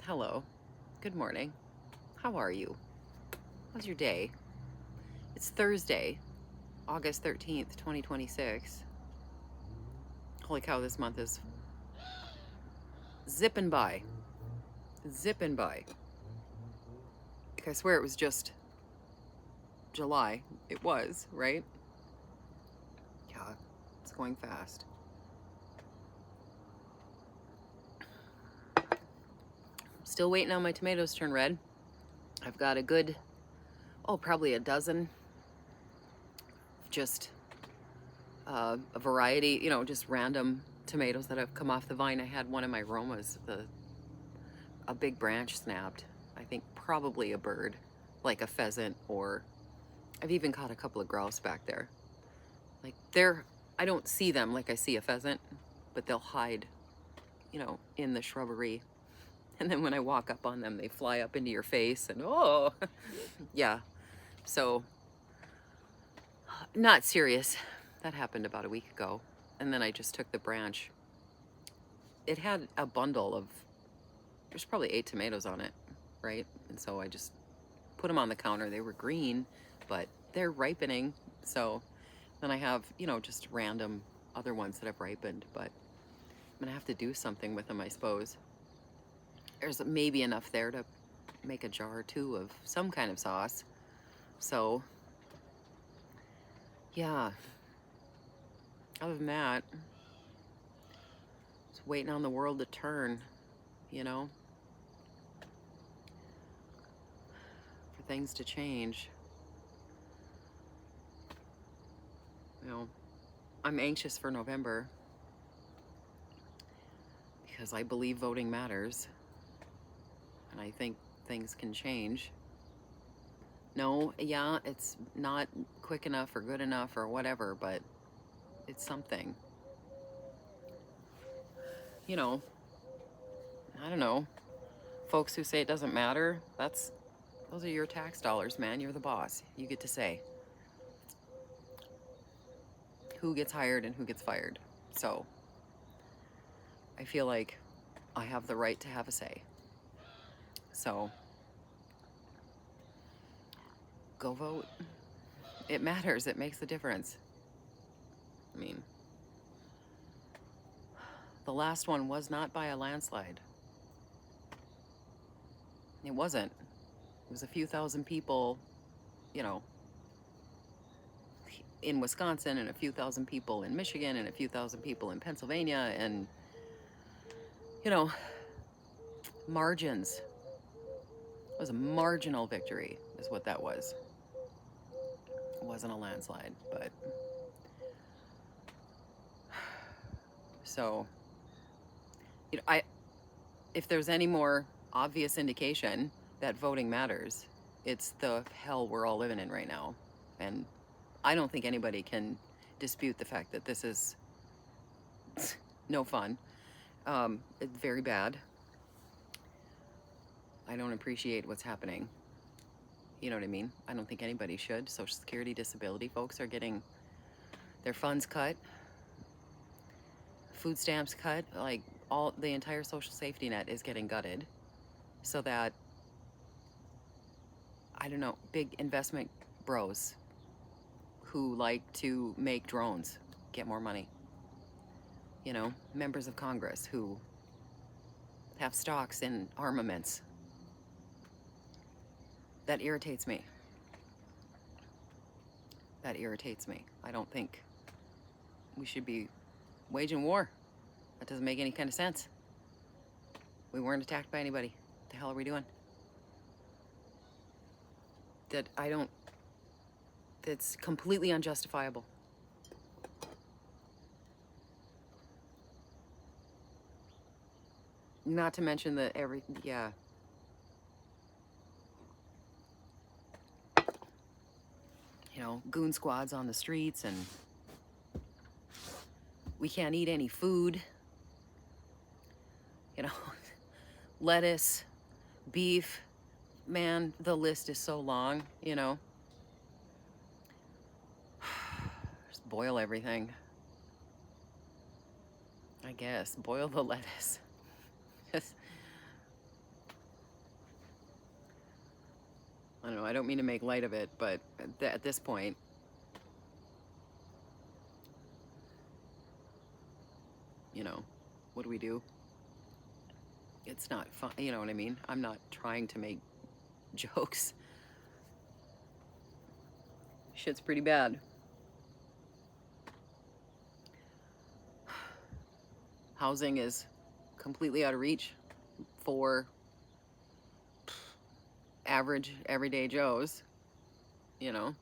Hello. Good morning. How are you? How's your day? It's Thursday, August 13th, 2026. Holy cow, this month is zipping by. Zipping by. I swear it was just July. It was, right? Yeah, it's going fast. Still waiting on my tomatoes to turn red. I've got a good, probably a dozen. Just a variety, just random tomatoes that have come off the vine. I had one of my Romas, a big branch snapped. I think probably a bird, like a pheasant, or I've even caught a couple of grouse back there. Like I don't see them like I see a pheasant, but they'll hide, in the shrubbery. And then when I walk up on them, they fly up into your face and yeah. So, not serious. That happened about a week ago. And then I just took the branch. It had a bundle of, there's probably 8 tomatoes on it, right? And so I just put them on the counter. They were green, but they're ripening. So then I have, just random other ones that have ripened, but I'm gonna have to do something with them, I suppose. There's maybe enough there to make a jar or two of some kind of sauce. So yeah, other than that, just waiting on the world to turn, for things to change. I'm anxious for November because I believe voting matters, and I think things can change. No, yeah, it's not quick enough or good enough or whatever, but it's something. I don't know. Folks who say it doesn't matter, those are your tax dollars, man. You're the boss. You get to say who gets hired and who gets fired. So I feel like I have the right to have a say. So go vote. It matters. It makes a difference. I mean, the last one was not by a landslide. It wasn't. It was a few thousand people, you know, in Wisconsin, and a few thousand people in Michigan, and a few thousand people in Pennsylvania, and, margins. It was a marginal victory, is what that was. It wasn't a landslide, but so, if there's any more obvious indication that voting matters, it's the hell we're all living in right now. And I don't think anybody can dispute the fact that this is no fun. It's very bad. I don't appreciate what's happening. You know what I mean? I don't think anybody should. Social Security, disability folks are getting their funds cut, food stamps cut, like the entire social safety net is getting gutted, so that, I don't know, big investment bros who like to make drones get more money. Members of Congress who have stocks in armaments. That irritates me. That irritates me. I don't think we should be waging war. That doesn't make any kind of sense. We weren't attacked by anybody. What the hell are we doing? That's completely unjustifiable. Not to mention that goon squads on the streets, and we can't eat any food. Lettuce, beef, man, the list is so long, Just boil everything. I guess. Boil the lettuce. Just I don't know, I don't mean to make light of it, but at this point, you know, what do we do? It's not fun, you know what I mean? I'm not trying to make jokes. Shit's pretty bad. Housing is completely out of reach for average, everyday Joes, you know.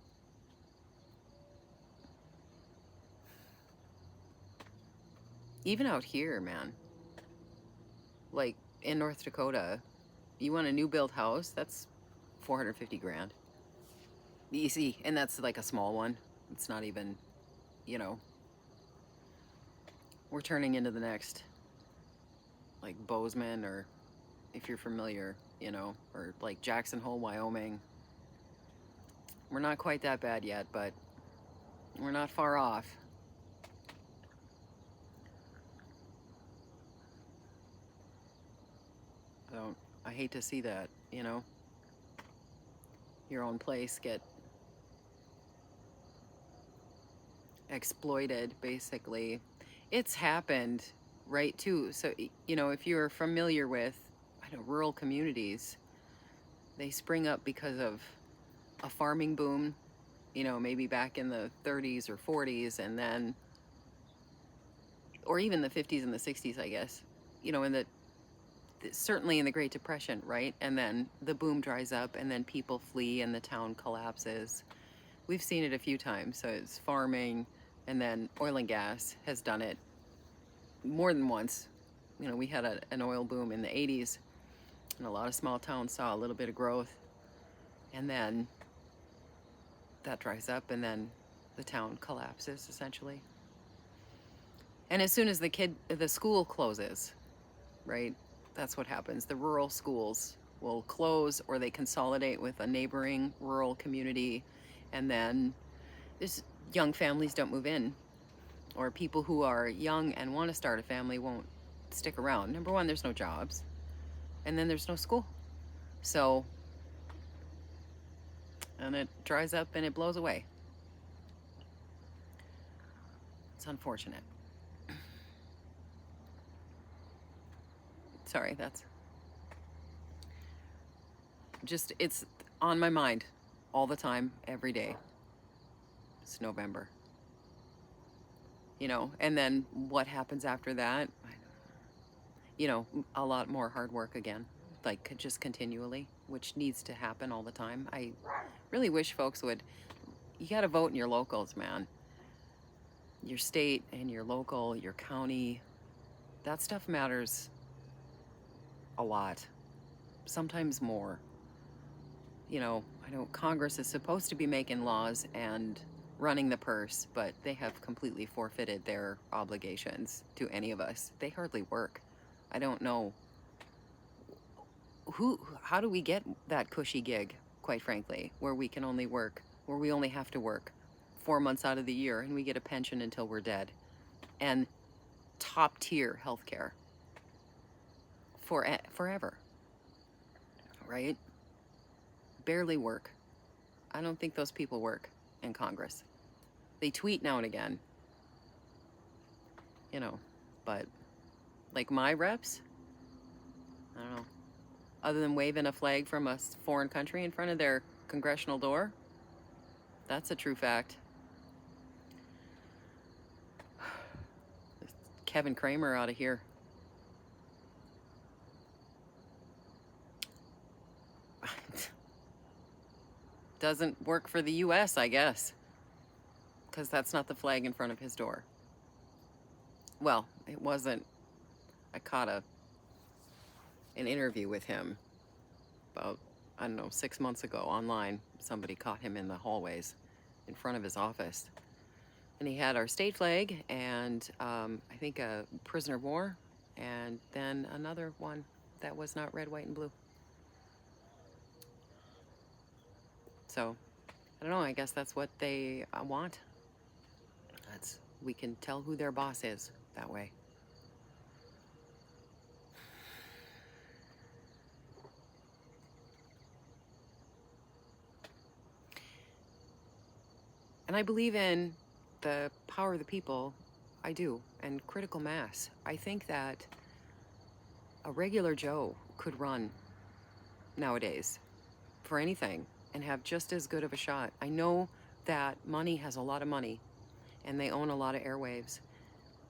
Even out here, man. Like in North Dakota, you want a new build house, that's 450 grand. Easy. And that's like a small one. It's not even, you know, we're turning into the next, like Bozeman, or if you're familiar, you know, or like Jackson Hole, Wyoming. We're not quite that bad yet, but we're not far off. I hate to see that, you know, your own place get exploited, basically. It's happened, right, too. So, you know, if you're familiar with, I know, rural communities, they spring up because of a farming boom, you know, maybe back in the 30s or 40s, and then, or even the 50s and the 60s, I guess, you know, in the, certainly in the Great Depression, right? And then the boom dries up, and then people flee and the town collapses. We've seen it a few times. So it's farming, and then oil and gas has done it more than once. You know, we had an oil boom in the 80s, and a lot of small towns saw a little bit of growth, and then that dries up, and then the town collapses, essentially. And as soon as the school closes, right, that's what happens. The rural schools will close, or they consolidate with a neighboring rural community, and then this young families don't move in, or people who are young and want to start a family won't stick around. Number one, there's no jobs, and then there's no school. So, and it dries up and it blows away. It's unfortunate. Sorry, that's just, it's on my mind all the time, every day. It's November. You know, and then what happens after that? You know, a lot more hard work again, like just continually, which needs to happen all the time. I really wish folks would, you got to vote in your locals, man. Your state and your local, your county, that stuff matters a lot, sometimes more. You know, I know Congress is supposed to be making laws and running the purse, but they have completely forfeited their obligations to any of us. They hardly work. I don't know how do we get that cushy gig, quite frankly, where we can only work, where we only have to work 4 months out of the year, and we get a pension until we're dead, and top tier healthcare forever, right? Barely work. I don't think those people work in Congress. They tweet now and again, you know, but like my reps, I don't know, other than waving a flag from a foreign country in front of their congressional door, that's a true fact. Kevin Kramer out of here. Doesn't work for the US, I guess, because that's not the flag in front of his door. Well, it wasn't. I caught an interview with him about, I don't know, 6 months ago online. Somebody caught him in the hallways in front of his office. And he had our state flag and I think a prisoner of war, and then another one that was not red, white, and blue. So, I don't know, I guess that's what they want. We can tell who their boss is that way. And I believe in the power of the people. I do. And critical mass. I think that a regular Joe could run nowadays for anything and have just as good of a shot. I know that money has a lot of money and they own a lot of airwaves.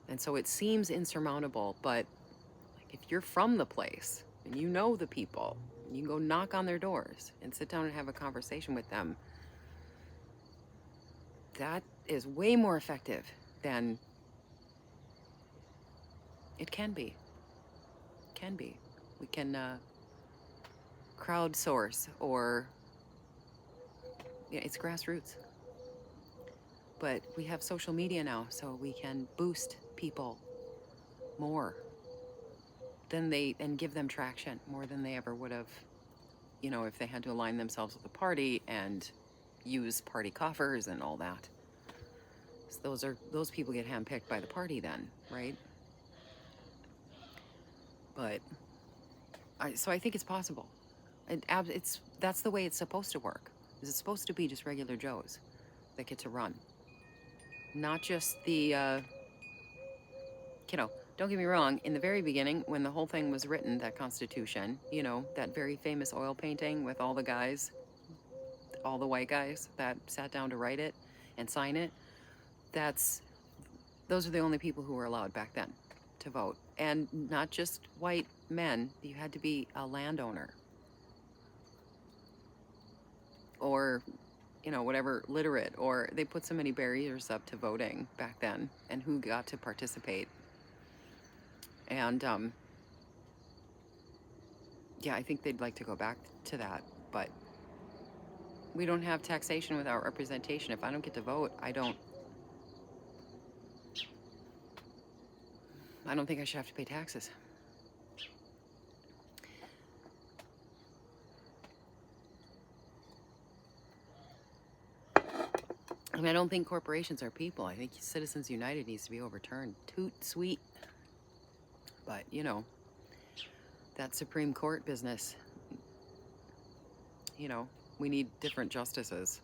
And so it seems insurmountable, but if you're from the place and you know the people, you can go knock on their doors and sit down and have a conversation with them. That is way more effective than it can be. Can be. We can crowdsource or it's grassroots. But we have social media now, so we can boost people more than and give them traction more than they ever would have, if they had to align themselves with the party and use party coffers and all that. So those people get handpicked by the party then, right? But so I think it's possible. That's the way it's supposed to work. It's supposed to be just regular Joes that get to run, not just the don't get me wrong, in the very beginning, when the whole thing was written, that Constitution, that very famous oil painting with all the guys, all the white guys that sat down to write it and sign it, those are the only people who were allowed back then to vote. And not just white men, you had to be a landowner or, whatever, literate, or they put so many barriers up to voting back then and who got to participate. And yeah, I think they'd like to go back to that, but we don't have taxation without representation. If I don't get to vote, I don't think I should have to pay taxes. I mean, I don't think corporations are people. I think Citizens United needs to be overturned. Toot sweet. But, that Supreme Court business, we need different justices.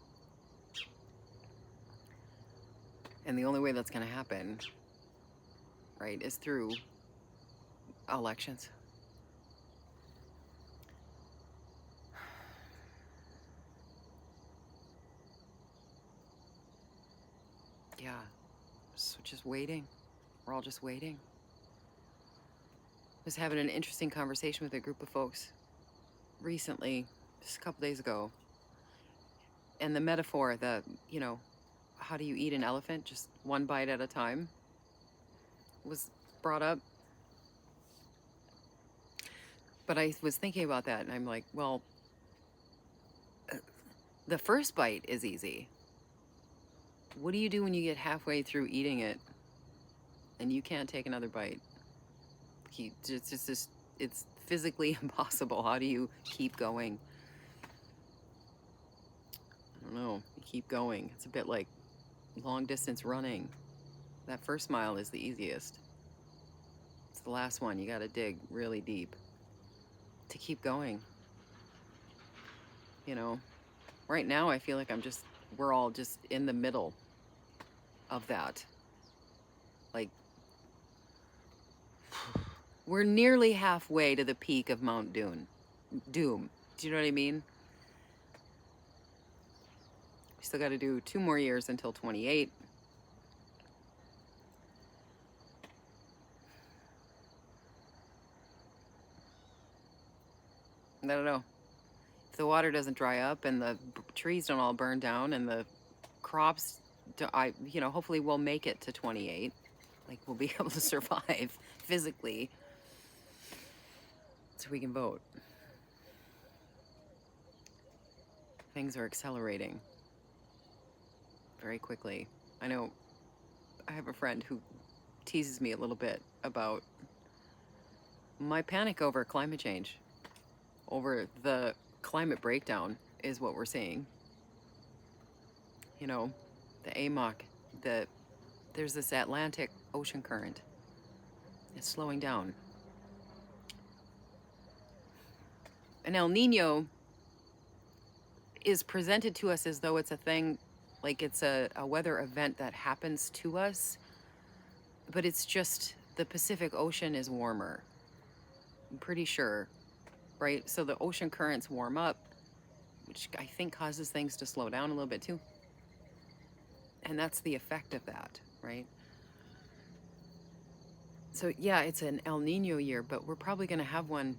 And the only way that's going to happen, right, is through elections. Yeah, so just waiting. We're all just waiting. I was having an interesting conversation with a group of folks recently, just a couple days ago. And the metaphor, how do you eat an elephant? Just one bite at a time was brought up. But I was thinking about that and I'm like, well, the first bite is easy. What do you do when you get halfway through eating it and you can't take another bite? It's physically impossible. How do you keep going? I don't know. You keep going. It's a bit like long distance running. That first mile is the easiest. It's the last one. You got to dig really deep to keep going. Right now I feel like we're all just in the middle of that. Like, we're nearly halfway to the peak of Mount Doom. Do you know what I mean? We still got to do 2 more years until 28. I don't know. If the water doesn't dry up and the trees don't all burn down and the crops, hopefully we'll make it to 28. Like, we'll be able to survive physically so we can vote. Things are accelerating very quickly. I know I have a friend who teases me a little bit about my panic over climate change, over the climate breakdown is what we're seeing. The AMOC, there's this Atlantic ocean current. It's slowing down. And El Nino is presented to us as though it's a thing Like it's a weather event that happens to us, but it's just the Pacific Ocean is warmer. I'm pretty sure, right? So the ocean currents warm up, which I think causes things to slow down a little bit too. And that's the effect of that, right? So yeah, it's an El Nino year, but we're probably going to have one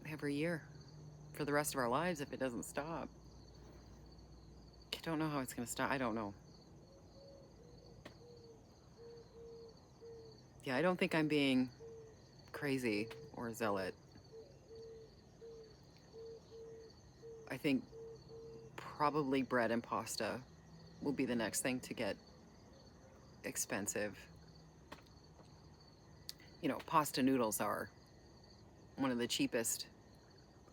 every year for the rest of our lives if it doesn't stop. I don't know how it's going to stop. I don't know. Yeah, I don't think I'm being crazy or zealot. I think probably bread and pasta will be the next thing to get expensive. You know, pasta noodles are one of the cheapest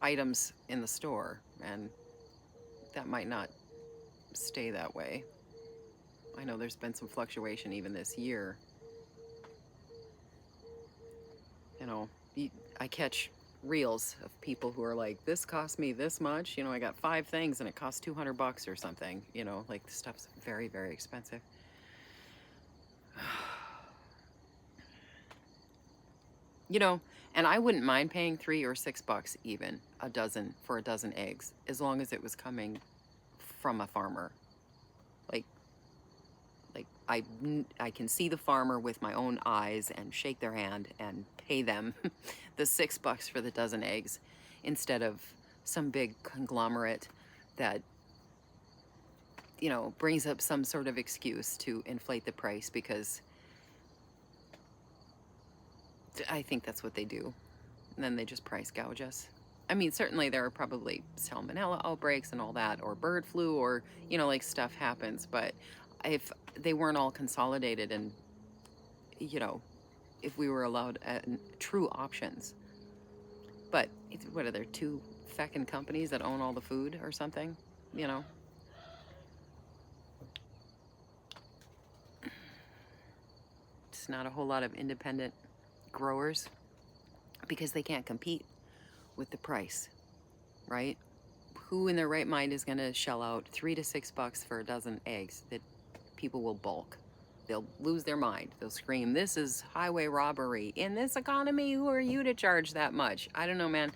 items in the store, and that might not stay that way. I know there's been some fluctuation even this year. You know, I catch reels of people who are like, this cost me this much. You know, I got 5 things and it cost $200 or something. You know, like the stuff's very, very expensive. You know, and I wouldn't mind paying $3 or $6 even a dozen for a dozen eggs, as long as it was coming from a farmer. Like, I can see the farmer with my own eyes and shake their hand and pay them the $6 for the dozen eggs, instead of some big conglomerate that, you know, brings up some sort of excuse to inflate the price, because I think that's what they do. And then they just price gouge us. I mean, certainly there are probably salmonella outbreaks and all that, or bird flu, or, you know, like stuff happens. But if they weren't all consolidated and, you know, if we were allowed true options. But what are there, 2 feckin' companies that own all the food or something? You know? It's not a whole lot of independent growers because they can't compete with the price, right? Who in their right mind is going to shell out $3 to $6 for a dozen eggs that people will bulk? They'll lose their mind. They'll scream, "This is highway robbery. In this economy, who are you to charge that much?" I don't know, man.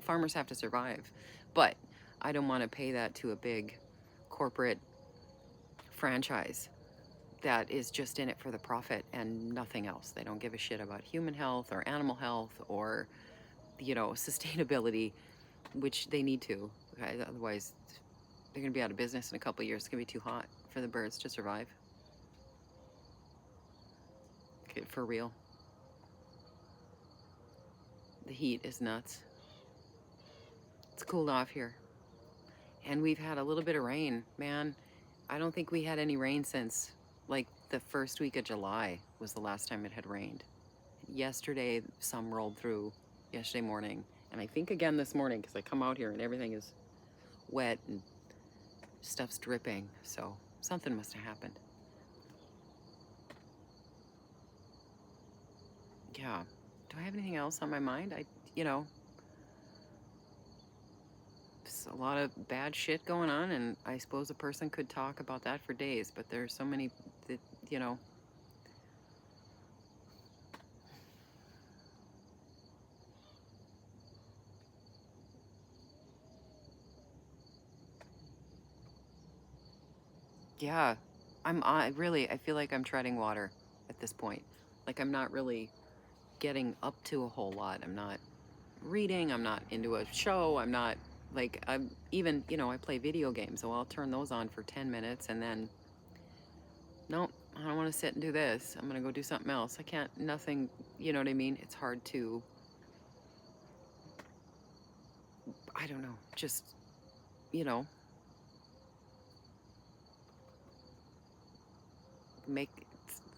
Farmers have to survive. But I don't want to pay that to a big corporate franchise that is just in it for the profit and nothing else. They don't give a shit about human health or animal health or, you know, sustainability, which they need to. Otherwise, they're going to be out of business in a couple of years. It's going to be too hot for the birds to survive. Okay, for real. The heat is nuts. It's cooled off here. And we've had a little bit of rain, man. I don't think we had any rain since like the first week of July was the last time it had rained. Yesterday, some rolled through yesterday morning. And I think again this morning, because I come out here and everything is wet and stuff's dripping. So something must have happened. Yeah. Do I have anything else on my mind? You know, there's a lot of bad shit going on, and I suppose a person could talk about that for days, but there's so many that, you know. Yeah. I feel like I'm treading water at this point. Like I'm not really getting up to a whole lot. I'm not reading, I'm not into a show, I'm not like, I'm even, you know, I play video games, so I'll turn those on for 10 minutes and then, nope, I don't want to sit and do this. I'm going to go do something else. I can't, nothing, you know what I mean? It's hard to, I don't know, just, you know, make,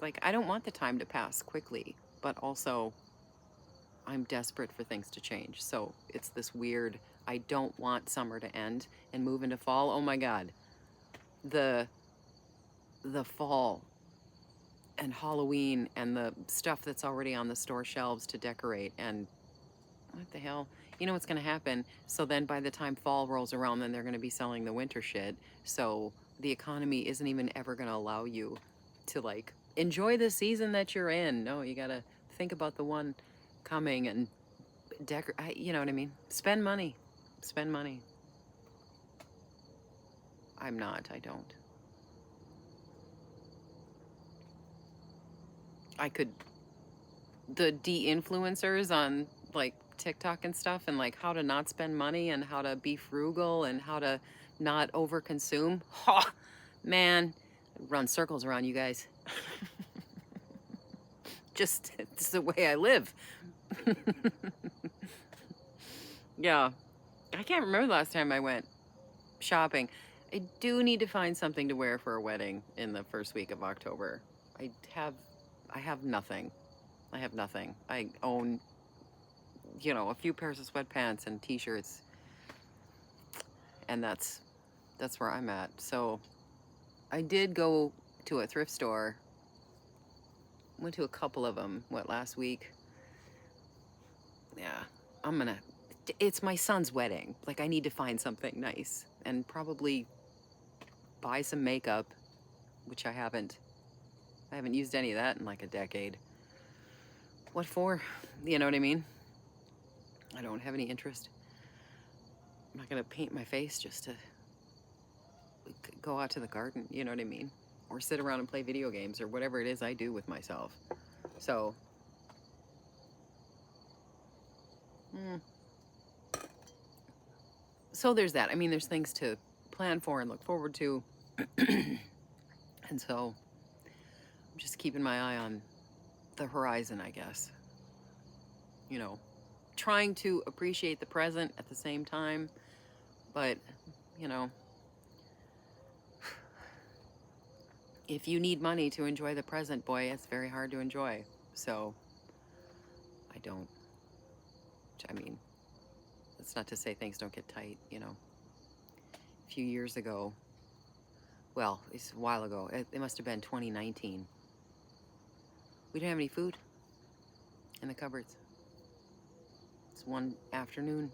like, I don't want the time to pass quickly, but also I'm desperate for things to change. So it's this weird, I don't want summer to end and move into fall. Oh my God. The fall and Halloween and the stuff that's already on the store shelves to decorate, and What the hell? You know what's going to happen? So then by the time fall rolls around, then they're going to be selling the winter shit. So the economy isn't even ever going to allow you to like enjoy the season that you're in. No, you got to think about the one coming and you know what I mean? Spend money. Spend money. I'm not. I don't. I could the de-influencers on like TikTok and stuff and like how to not spend money and how to be frugal and how to not overconsume. Ha! Man, I run circles around you guys. Just it's the way I live. Yeah. I can't remember the last time I went shopping. I do need to find something to wear for a wedding in the first week of October. I have I have nothing. I have nothing. I own, you know, a few pairs of sweatpants and t-shirts, and that's where I'm at. So I did go to a thrift store. Went to a couple of them, last week? Yeah, it's my son's wedding. Like, I need to find something nice and probably buy some makeup, which I haven't used any of that in like a decade. What for? You know what I mean? I don't have any interest. I'm not gonna paint my face just to go out to the garden, you know what I mean? Or sit around and play video games or whatever it is I do with myself. So, so there's that. I mean, there's things to plan for and look forward to. And so I'm just keeping my eye on the horizon, I guess. You know, trying to appreciate the present at the same time, but, you know, if you need money to enjoy the present, boy, it's very hard to enjoy. So I don't. I mean, that's not to say things don't get tight, you know. A few years ago, well, it's a while ago, it must have been 2019. We didn't have any food in the cupboards. It's one afternoon.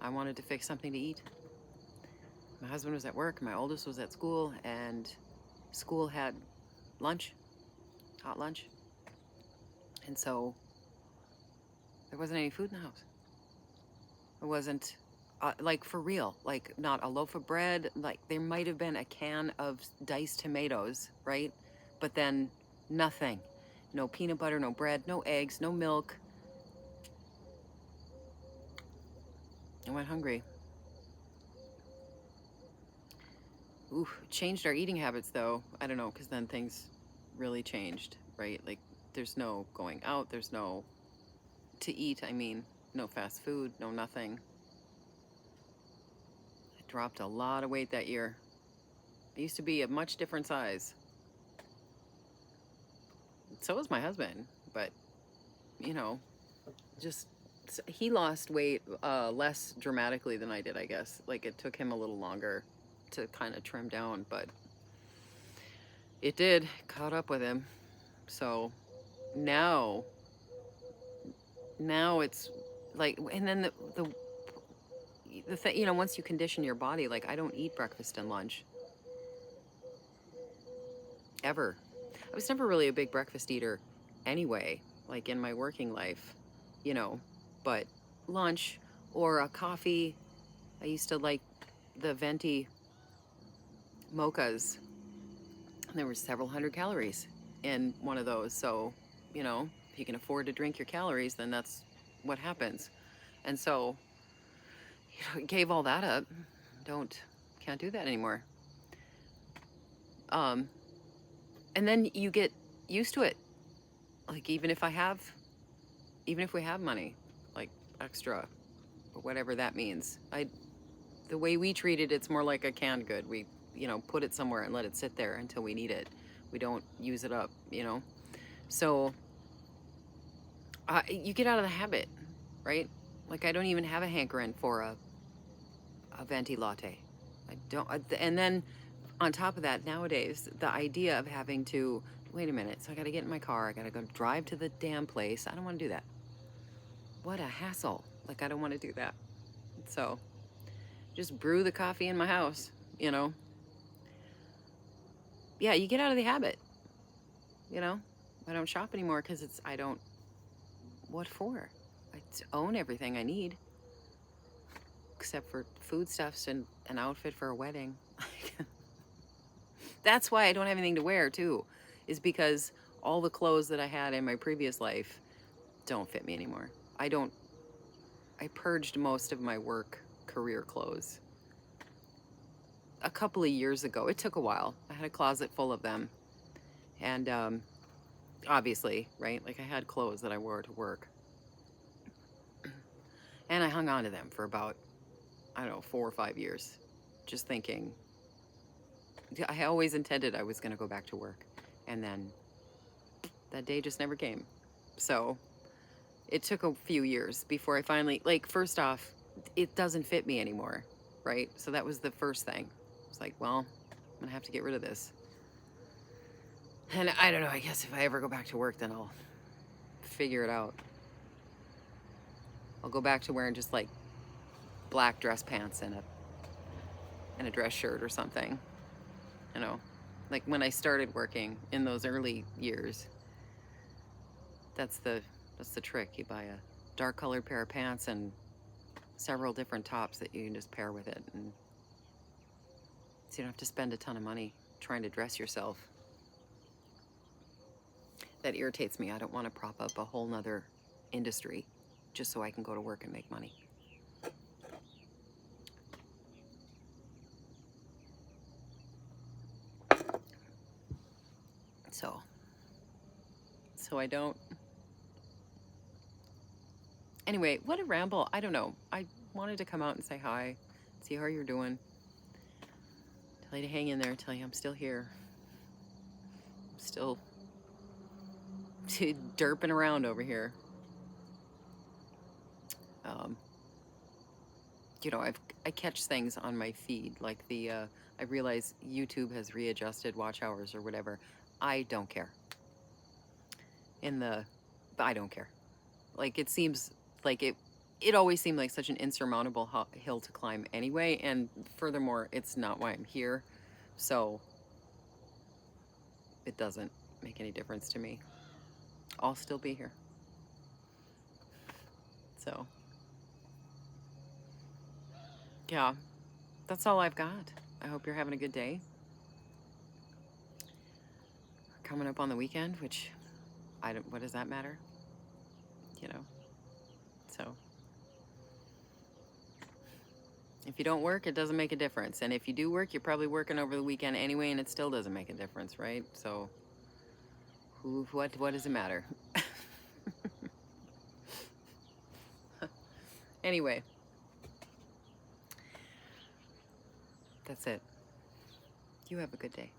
I wanted to fix something to eat. My husband was at work, my oldest was at school, and school had lunch, hot lunch. And so there wasn't any food in the house. It wasn't, like, for real, like, not a loaf of bread. Like, there might have been a can of diced tomatoes, right? But then nothing. No peanut butter, no bread, no eggs, no milk. I went hungry. Ooh, changed our eating habits, though. I don't know, because then things really changed, right? Like, there's no going out, there's no to eat. I mean, no fast food, no nothing. I dropped a lot of weight that year. I used to be a much different size. So was my husband, but, you know, just he lost weight less dramatically than I did, I guess. Like, it took him a little longer to kind of trim down, but it did, caught up with him. So now it's like, and then the thing, you know, once you condition your body, like, I don't eat breakfast and lunch ever. I was never really a big breakfast eater anyway, like in my working life, you know, but lunch or a coffee. I used to like the venti mochas. There were several hundred calories in one of those. So, you know, if you can afford to drink your calories, then that's what happens. And so, you know, gave all that up. Can't do that anymore. And then you get used to it. Like, even if we have money, like extra, or whatever that means. The way we treat it, it's more like a canned good. We, you know, put it somewhere and let it sit there until we need it. We don't use it up, you know? So, you get out of the habit, right? Like, I don't even have a hankering for a venti latte. I don't, and then on top of that, nowadays, the idea of having to, wait a minute, so I gotta get in my car, I gotta go drive to the damn place. I don't wanna do that. what a hassle. Like, I don't want to do that. So just brew the coffee in my house, you know? Yeah, you get out of the habit, you know? I don't shop anymore because I don't, what for? I own everything I need except for foodstuffs and an outfit for a wedding. That's why I don't have anything to wear, too, is because all the clothes that I had in my previous life don't fit me anymore. I purged most of my work career clothes a couple of years ago. It took a while. I had a closet full of them. And obviously, right? Like I had clothes that I wore to work. And I hung on to them for about, I don't know, 4 or 5 years. Just thinking, I always intended I was going to go back to work. And then that day just never came. So it took a few years before I finally, like, first off, it doesn't fit me anymore, right? So that was the first thing. It's like, well, I'm going to have to get rid of this. And I don't know, I guess if I ever go back to work, then I'll figure it out. I'll go back to wearing just like black dress pants and a dress shirt or something. You know, like when I started working in those early years, that's the trick. You buy a dark colored pair of pants and several different tops that you can just pair with it, and so you don't have to spend a ton of money trying to dress yourself. That irritates me. I don't want to prop up a whole nother industry just so I can go to work and make money. So I don't. Anyway, what a ramble. I don't know. I wanted to come out and say hi, see how you're doing, tell you to hang in there, tell you I'm still here. I'm still derping around over here. You know, I catch things on my feed, like I realize YouTube has readjusted watch hours or whatever. I don't care. I don't care. Like, it seems like it always seemed like such an insurmountable hill to climb anyway, and furthermore, it's not why I'm here, so it doesn't make any difference to me. I'll still be here. So, yeah, that's all I've got. I hope you're having a good day. We're coming up on the weekend, which what does that matter? You know? So, if you don't work, it doesn't make a difference. And if you do work, you're probably working over the weekend anyway, and it still doesn't make a difference, right? So, what does it matter? Anyway, that's it. You have a good day.